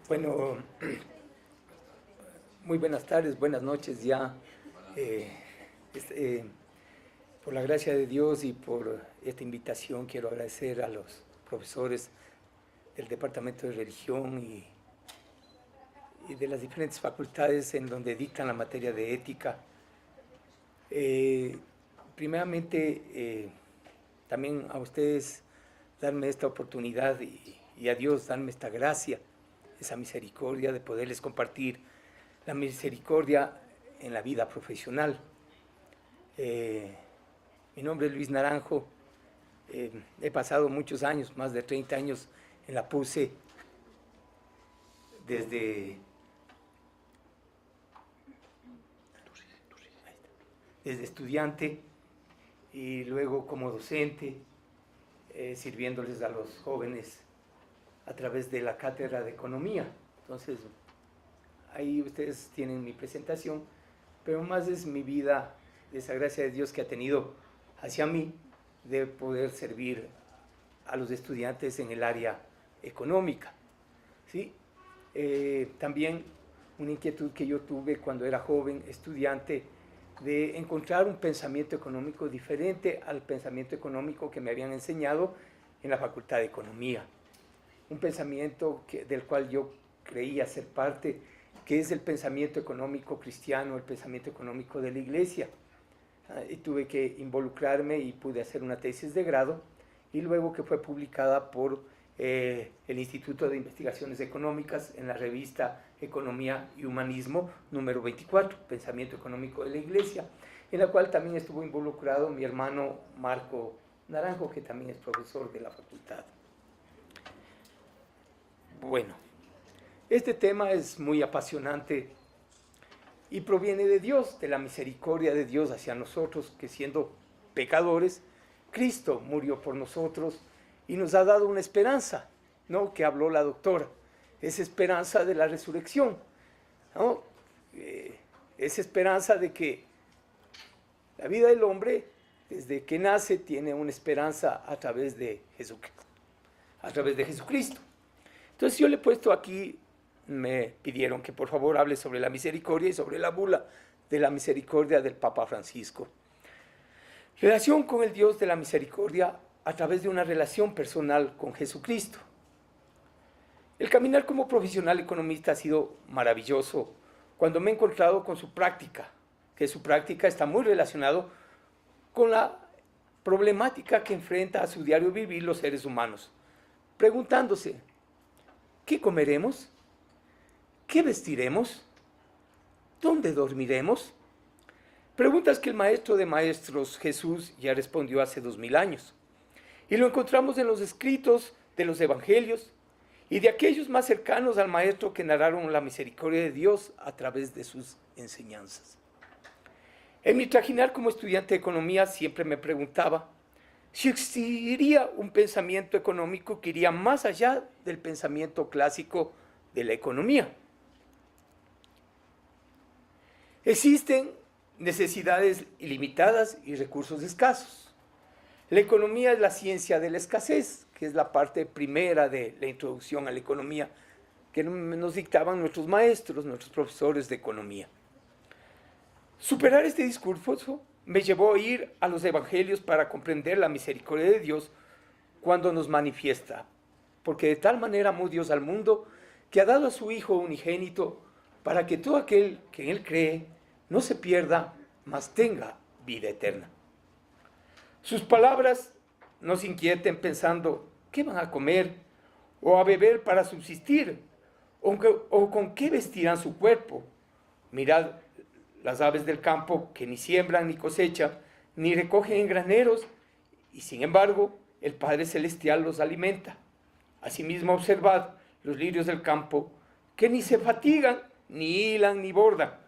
Bueno, muy buenas tardes, buenas noches ya. Eh, por la gracia de Dios y por esta invitación quiero agradecer a los profesores del Departamento de Religión y de las diferentes facultades en donde dictan la materia de ética. Primeramente, también a ustedes darme esta oportunidad y a Dios darme esta gracia, esa misericordia de poderles compartir la misericordia en la vida profesional. Mi nombre es Luis Naranjo. He pasado muchos años, más de 30 años en la PUCE, desde estudiante y luego como docente, sirviéndoles a los jóvenes a través de la cátedra de economía. Entonces, ahí ustedes tienen mi presentación, pero más es mi vida, esa gracia de Dios que ha tenido hacia mí de poder servir a los estudiantes en el área económica, ¿sí? También una inquietud que yo tuve cuando era joven, estudiante, de encontrar un pensamiento económico diferente al pensamiento económico que me habían enseñado en la Facultad de Economía. Un pensamiento del cual yo creía ser parte, que es el pensamiento económico cristiano, el pensamiento económico de la Iglesia. Y tuve que involucrarme y pude hacer una tesis de grado, y luego que fue publicada por el Instituto de Investigaciones Económicas en la revista Economía y Humanismo, número 24, Pensamiento Económico de la Iglesia, en la cual también estuvo involucrado mi hermano Marco Naranjo, que también es profesor de la facultad. Bueno, este tema es muy apasionante y proviene de Dios, de la misericordia de Dios hacia nosotros, que siendo pecadores, Cristo murió por nosotros y nos ha dado una esperanza, ¿no?, que habló la doctora, esa esperanza de la resurrección, ¿no? Esa esperanza de que la vida del hombre, desde que nace, tiene una esperanza a través de Jesucristo. Entonces yo le he puesto aquí, me pidieron que por favor hable sobre la misericordia y sobre la bula de la misericordia del Papa Francisco. Relación con el Dios de la misericordia a través de una relación personal con Jesucristo. El caminar como profesional economista ha sido maravilloso cuando me he encontrado con su práctica, que su práctica está muy relacionado con la problemática que enfrenta a su diario vivir los seres humanos, preguntándose: ¿qué comeremos? ¿Qué vestiremos? ¿Dónde dormiremos? Preguntas que el maestro de maestros, Jesús, ya respondió hace 2000 años. Y lo encontramos en los escritos de los evangelios y de aquellos más cercanos al maestro que narraron la misericordia de Dios a través de sus enseñanzas. En mi trajinar como estudiante de economía siempre me preguntaba si existiría un pensamiento económico que iría más allá del pensamiento clásico de la economía. Existen necesidades ilimitadas y recursos escasos. La economía es la ciencia de la escasez, que es la parte primera de la introducción a la economía que nos dictaban nuestros maestros, nuestros profesores de economía. Superar este discurso me llevó a ir a los evangelios para comprender la misericordia de Dios cuando nos manifiesta, porque de tal manera amó Dios al mundo que ha dado a su Hijo unigénito para que todo aquel que en Él cree no se pierda, mas tenga vida eterna. Sus palabras nos inquieten pensando: ¿qué van a comer o a beber para subsistir? ¿O con qué vestirán su cuerpo? Mirad las aves del campo, que ni siembran ni cosechan, ni recogen en graneros, y sin embargo el Padre Celestial los alimenta. Asimismo observad los lirios del campo, que ni se fatigan, ni hilan, ni bordan.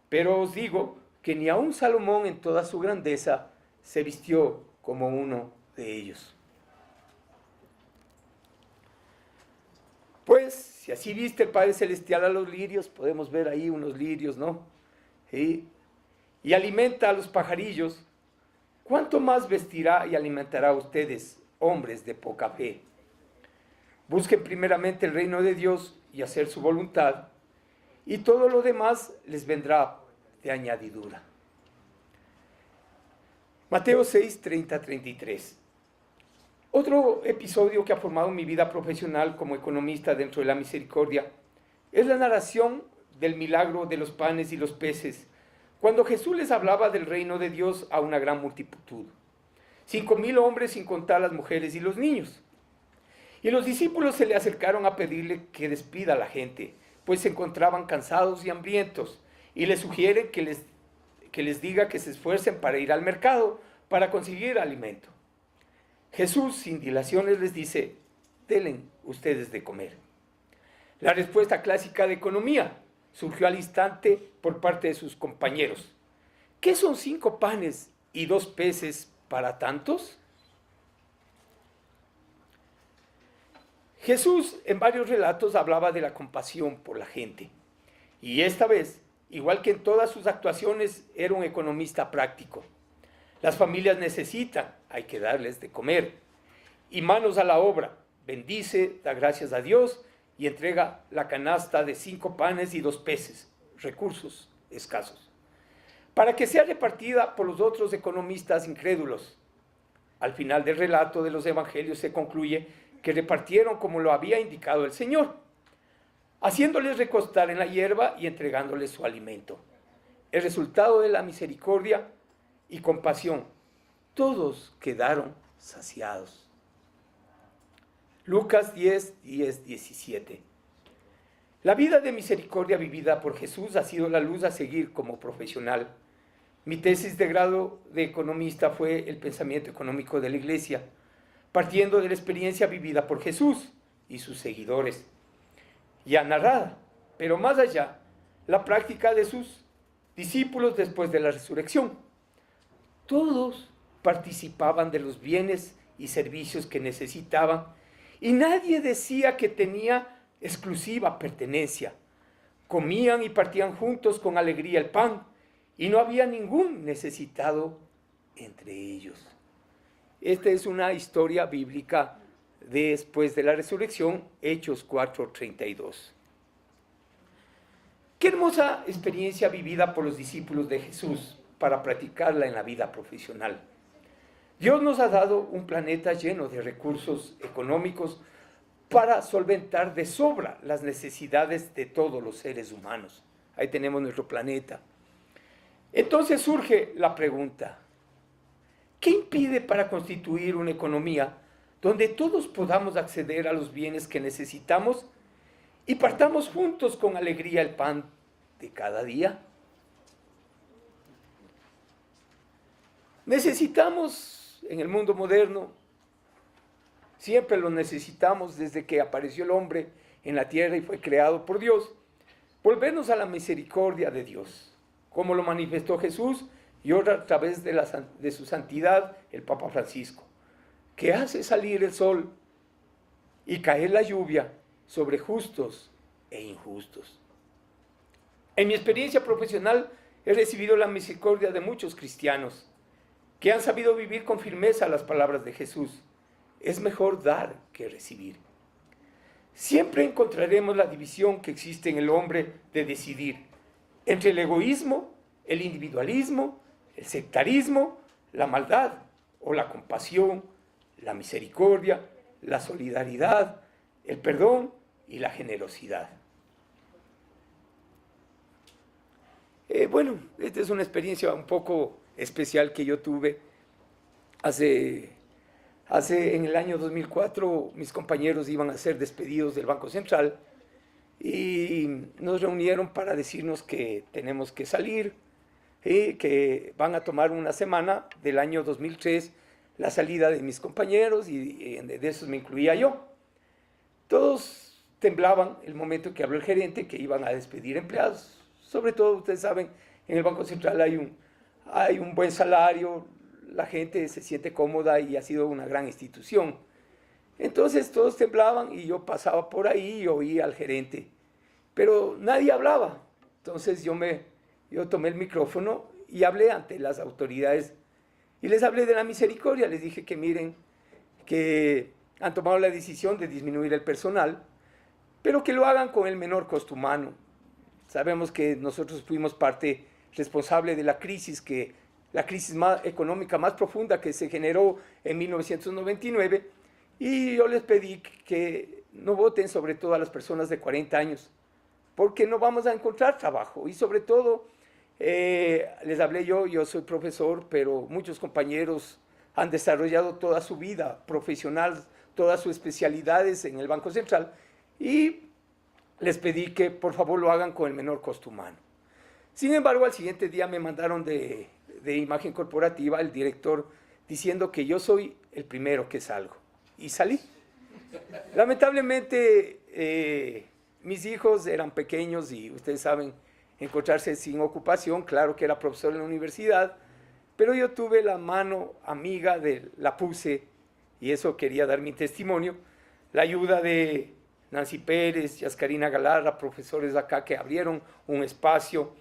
Pero os digo que ni aun Salomón en toda su grandeza se vistió como uno de ellos. Pues, si así viste el Padre Celestial a los lirios, podemos ver ahí unos lirios, ¿no? ¿Sí? Y alimenta a los pajarillos, ¿cuánto más vestirá y alimentará a ustedes, hombres de poca fe? Busquen primeramente el reino de Dios y hacer su voluntad, y todo lo demás les vendrá de añadidura. Mateo 6, 30-33. Otro episodio que ha formado mi vida profesional como economista dentro de la misericordia es la narración del milagro de los panes y los peces, cuando Jesús les hablaba del reino de Dios a una gran multitud. 5,000 hombres sin contar las mujeres y los niños. Y los discípulos se le acercaron a pedirle que despida a la gente, pues se encontraban cansados y hambrientos, y le sugieren que les diga que se esfuercen para ir al mercado para conseguir alimento. Jesús, sin dilaciones, les dice: denle ustedes de comer. La respuesta clásica de economía surgió al instante por parte de sus compañeros. ¿Qué son 5 panes y 2 peces para tantos? Jesús en varios relatos hablaba de la compasión por la gente. Y esta vez, igual que en todas sus actuaciones, era un economista práctico. Las familias necesitan, hay que darles de comer. Y manos a la obra, bendice, da gracias a Dios y entrega la canasta de 5 panes y 2 peces, recursos escasos, para que sea repartida por los otros economistas incrédulos. Al final del relato de los evangelios se concluye que repartieron como lo había indicado el Señor, haciéndoles recostar en la hierba y entregándoles su alimento. El resultado de la misericordia y compasión, todos quedaron saciados. Lucas 10, 10, 17. La vida de misericordia vivida por Jesús ha sido la luz a seguir como profesional. Mi tesis de grado de economista fue el pensamiento económico de la Iglesia, partiendo de la experiencia vivida por Jesús y sus seguidores, ya narrada, pero más allá, la práctica de sus discípulos después de la resurrección. Todos participaban de los bienes y servicios que necesitaban y nadie decía que tenía exclusiva pertenencia. Comían y partían juntos con alegría el pan y no había ningún necesitado entre ellos. Esta es una historia bíblica después de la resurrección, Hechos 4:32. Qué hermosa experiencia vivida por los discípulos de Jesús para practicarla en la vida profesional. Dios nos ha dado un planeta lleno de recursos económicos para solventar de sobra las necesidades de todos los seres humanos. Ahí tenemos nuestro planeta. Entonces surge la pregunta: ¿qué impide para constituir una economía donde todos podamos acceder a los bienes que necesitamos y partamos juntos con alegría el pan de cada día? Necesitamos, en el mundo moderno, siempre lo necesitamos desde que apareció el hombre en la tierra y fue creado por Dios, volvernos a la misericordia de Dios, como lo manifestó Jesús y ahora a través de su santidad, el Papa Francisco, que hace salir el sol y caer la lluvia sobre justos e injustos. En mi experiencia profesional he recibido la misericordia de muchos cristianos que han sabido vivir con firmeza las palabras de Jesús. Es mejor dar que recibir. Siempre encontraremos la división que existe en el hombre de decidir entre el egoísmo, el individualismo, el sectarismo, la maldad o la compasión, la misericordia, la solidaridad, el perdón y la generosidad. Bueno, esta es una experiencia un poco especial que yo tuve en el año 2004. Mis compañeros iban a ser despedidos del Banco Central y nos reunieron para decirnos que tenemos que salir, que van a tomar una semana del año 2003 la salida de mis compañeros y de esos me incluía yo. Todos temblaban el momento que habló el gerente que iban a despedir empleados. Sobre todo, ustedes saben, en el Banco Central hay un buen salario, la gente se siente cómoda y ha sido una gran institución. Entonces todos temblaban y yo pasaba por ahí y oía al gerente, pero nadie hablaba. Entonces yo tomé el micrófono y hablé ante las autoridades y les hablé de la misericordia. Les dije que miren, que han tomado la decisión de disminuir el personal, pero que lo hagan con el menor costo humano. Sabemos que nosotros fuimos parte responsable de la crisis económica más profunda que se generó en 1999, y yo les pedí que no voten sobre todo a las personas de 40 años, porque no vamos a encontrar trabajo. Y sobre todo, les hablé yo soy profesor, pero muchos compañeros han desarrollado toda su vida profesional, todas sus especialidades en el Banco Central, y les pedí que por favor lo hagan con el menor costo humano. Sin embargo, al siguiente día me mandaron de imagen corporativa el director diciendo que yo soy el primero que salgo. Y salí. Lamentablemente, mis hijos eran pequeños y ustedes saben, encontrarse sin ocupación, claro que era profesor en la universidad, pero yo tuve la mano amiga de la PUCE, y eso quería dar mi testimonio, la ayuda de Nancy Pérez, Yascarina Galarra, profesores acá que abrieron un espacio,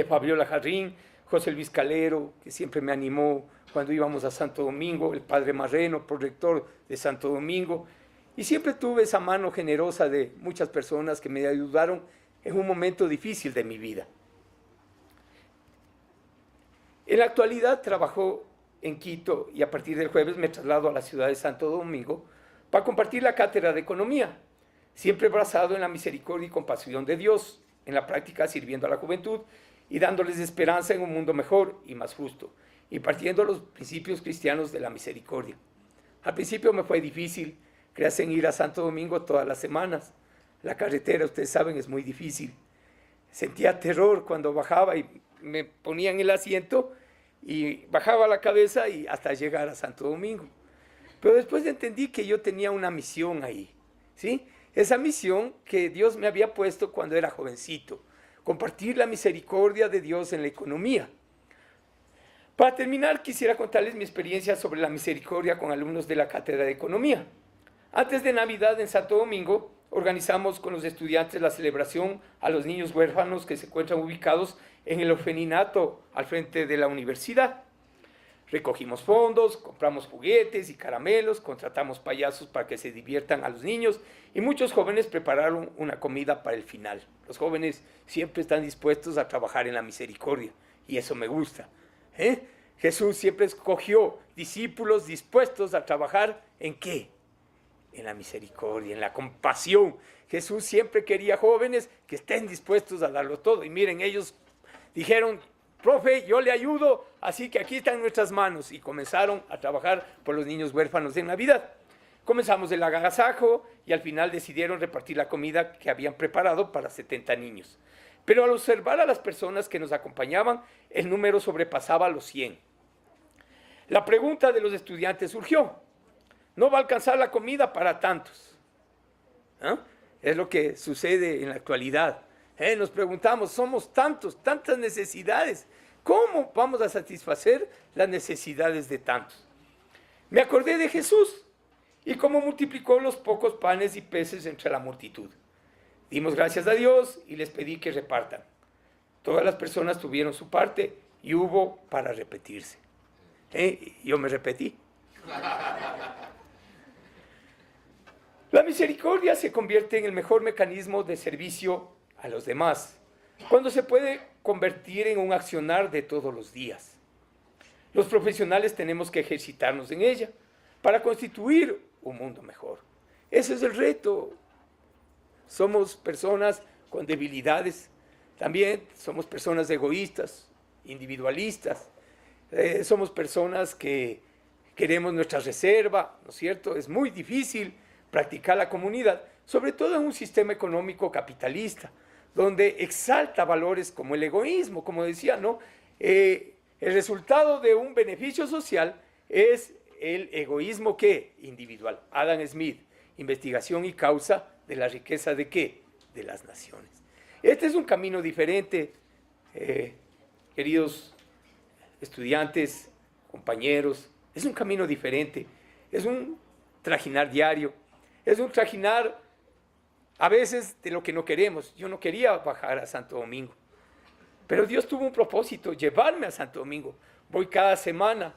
Fabiola Jarrín, José Luis Calero, que siempre me animó cuando íbamos a Santo Domingo, el padre Marreno, prorector de Santo Domingo, y siempre tuve esa mano generosa de muchas personas que me ayudaron en un momento difícil de mi vida. En la actualidad trabajo en Quito y a partir del jueves me traslado a la ciudad de Santo Domingo para compartir la cátedra de Economía, siempre basado en la misericordia y compasión de Dios, en la práctica sirviendo a la juventud y dándoles esperanza en un mundo mejor y más justo, y partiendo los principios cristianos de la misericordia. Al principio me fue difícil, creas en ir a Santo Domingo todas las semanas. La carretera, ustedes saben, es muy difícil. Sentía terror cuando bajaba y me ponía en el asiento y bajaba la cabeza y hasta llegar a Santo Domingo. Pero después entendí que yo tenía una misión ahí, ¿sí? Esa misión que Dios me había puesto cuando era jovencito, compartir la misericordia de Dios en la economía. Para terminar, quisiera contarles mi experiencia sobre la misericordia con alumnos de la Cátedra de Economía. Antes de Navidad en Santo Domingo, organizamos con los estudiantes la celebración a los niños huérfanos que se encuentran ubicados en el orfanato al frente de la universidad. Recogimos fondos, compramos juguetes y caramelos, contratamos payasos para que se diviertan a los niños y muchos jóvenes prepararon una comida para el final. Los jóvenes siempre están dispuestos a trabajar en la misericordia y eso me gusta. Jesús siempre escogió discípulos dispuestos a trabajar ¿en qué? En la misericordia, en la compasión. Jesús siempre quería jóvenes que estén dispuestos a darlo todo. Y miren, ellos dijeron, profe, yo le ayudo, así que aquí están nuestras manos. Y comenzaron a trabajar por los niños huérfanos en Navidad. Comenzamos el agasajo y al final decidieron repartir la comida que habían preparado para 70 niños. Pero al observar a las personas que nos acompañaban, el número sobrepasaba los 100. La pregunta de los estudiantes surgió, ¿no va a alcanzar la comida para tantos? Es lo que sucede en la actualidad. Nos preguntamos, somos tantos, tantas necesidades, ¿cómo vamos a satisfacer las necesidades de tantos? Me acordé de Jesús y cómo multiplicó los pocos panes y peces entre la multitud. Dimos gracias a Dios y les pedí que repartan. Todas las personas tuvieron su parte y hubo para repetirse. Yo me repetí. La misericordia se convierte en el mejor mecanismo de servicio a los demás, cuando se puede convertir en un accionar de todos los días. Los profesionales tenemos que ejercitarnos en ella para constituir un mundo mejor. Ese es el reto. Somos personas con debilidades, también somos personas egoístas, individualistas, somos personas que queremos nuestra reserva, ¿no es cierto? Es muy difícil practicar la comunidad, sobre todo en un sistema económico capitalista, donde exalta valores como el egoísmo, como decía, ¿no? El resultado de un beneficio social es el egoísmo, ¿qué? Individual. Adam Smith, investigación y causa de la riqueza ¿de qué? De las naciones. Este es un camino diferente, queridos estudiantes, compañeros, es un camino diferente, es un trajinar diario, es un trajinar a veces de lo que no queremos. Yo no quería bajar a Santo Domingo, pero Dios tuvo un propósito, llevarme a Santo Domingo. Voy cada semana.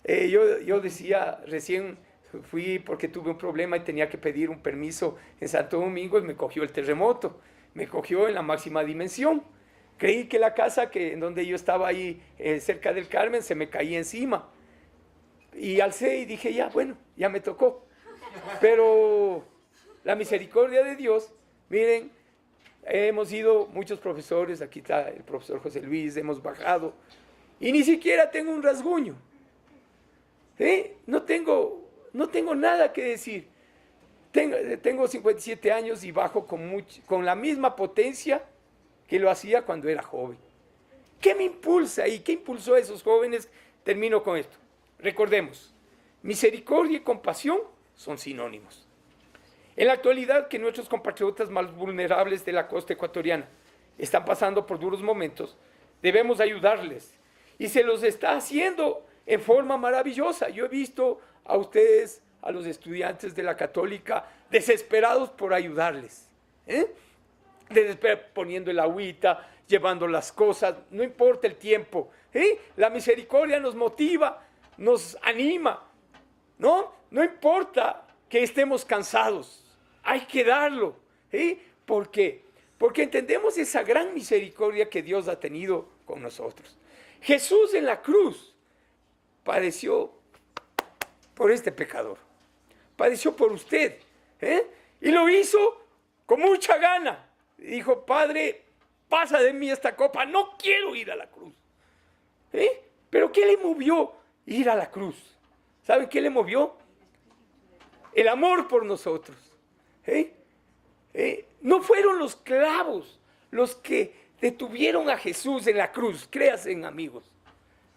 Yo decía recién fui porque tuve un problema y tenía que pedir un permiso en Santo Domingo y me cogió el terremoto, me cogió en la máxima dimensión. Creí que la casa en donde yo estaba ahí cerca del Carmen se me caía encima. Y alcé y dije, ya, bueno, ya me tocó. Pero la misericordia de Dios, miren, hemos ido muchos profesores, aquí está el profesor José Luis, hemos bajado, y ni siquiera tengo un rasguño. No tengo nada que decir. Tengo 57 años y bajo con la misma potencia que lo hacía cuando era joven. ¿Qué me impulsa y qué impulsó a esos jóvenes? Termino con esto. Recordemos, misericordia y compasión son sinónimos. En la actualidad, que nuestros compatriotas más vulnerables de la costa ecuatoriana están pasando por duros momentos, debemos ayudarles. Y se los está haciendo en forma maravillosa. Yo he visto a ustedes, a los estudiantes de la Católica, desesperados por ayudarles. Poniendo el agüita, llevando las cosas, no importa el tiempo. La misericordia nos motiva, nos anima. No importa que estemos cansados, hay que darlo. ¿Por qué? Porque entendemos esa gran misericordia que Dios ha tenido con nosotros. Jesús en la cruz padeció por este pecador, padeció por usted, y lo hizo con mucha gana. Dijo, Padre, pasa de mí esta copa, no quiero ir a la cruz. ¿Pero qué le movió ir a la cruz? ¿Saben qué le movió? El amor por nosotros. No fueron los clavos los que detuvieron a Jesús en la cruz, créanse, amigos.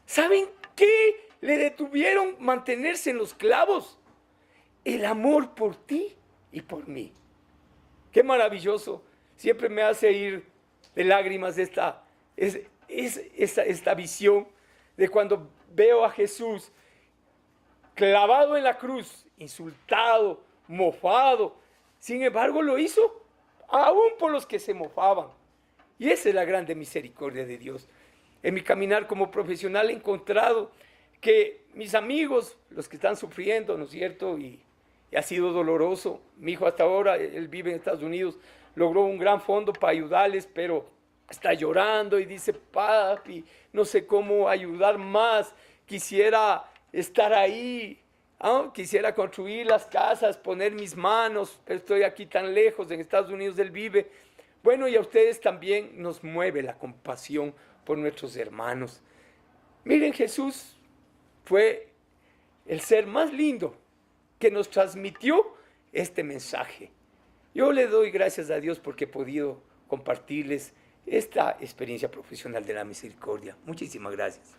¿Saben qué le detuvieron mantenerse en los clavos? El amor por ti y por mí. Qué maravilloso. Siempre me hace ir de lágrimas esta visión de cuando veo a Jesús clavado en la cruz, insultado, mofado. Sin embargo, lo hizo aún por los que se mofaban. Y esa es la grande misericordia de Dios. En mi caminar como profesional he encontrado que mis amigos, los que están sufriendo, ¿no es cierto? Y ha sido doloroso. Mi hijo hasta ahora, él vive en Estados Unidos, logró un gran fondo para ayudarles, pero está llorando y dice, papi, no sé cómo ayudar más, quisiera estar ahí, quisiera construir las casas, poner mis manos, pero estoy aquí tan lejos, en Estados Unidos él vive. Bueno, y a ustedes también nos mueve la compasión por nuestros hermanos. Miren, Jesús fue el ser más lindo que nos transmitió este mensaje. Yo le doy gracias a Dios porque he podido compartirles esta experiencia profesional de la misericordia. Muchísimas gracias.